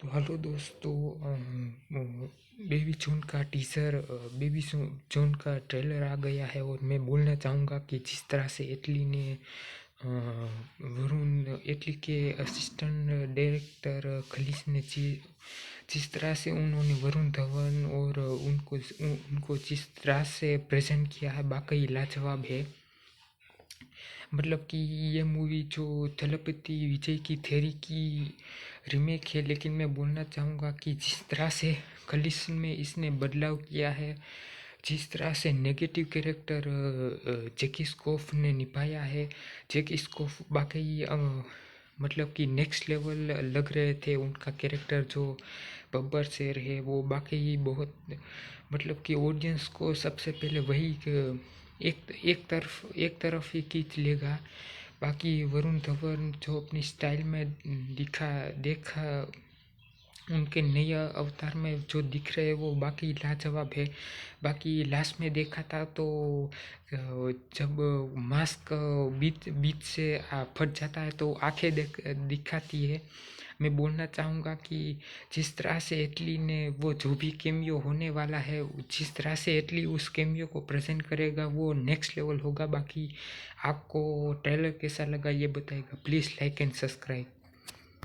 तो हेलो दोस्तों, baby John का टीज़र, बेबी जॉन का ट्रेलर आ गया है। और मैं बोलना चाहूँगा कि जिस तरह से एटली ने वरुण एटली के असिस्टेंट डायरेक्टर खलीस ने जिस तरह से उन्होंने वरुण धवन और उनको जिस तरह से प्रेजेंट किया है, वाकई लाजवाब है। मतलब कि ये मूवी जो थलपति विजय की थेरी की रीमेक है, लेकिन मैं बोलना चाहूँगा कि जिस तरह से खलीसन में इसने बदलाव किया है, जिस तरह से नेगेटिव कैरेक्टर जैकी स्कॉफ ने निभाया है, जैकी स्कॉफ वाकई मतलब कि नेक्स्ट लेवल लग रहे थे। उनका कैरेक्टर जो बब्बर शेर है वो बाकी बहुत मतलब कि ऑडियंस को सबसे पहले वही एक तरफ ही खींच लेगा। बाकी वरुण धवन जो अपनी स्टाइल में देखा उनके नए अवतार में जो दिख रहे हैं वो बाकी लाजवाब है। बाकी लास्ट में देखा था तो जब मास्क बीच से फट जाता है तो आंखें दिखाती है। मैं बोलना चाहूँगा कि जिस तरह से एटली ने वो जो भी कैमियो होने वाला है, जिस तरह से एटली उस कैमियो को प्रेजेंट करेगा वो नेक्स्ट लेवल होगा। बाकी आपको ट्रेलर कैसा लगा ये बताइएगा। Please like and subscribe.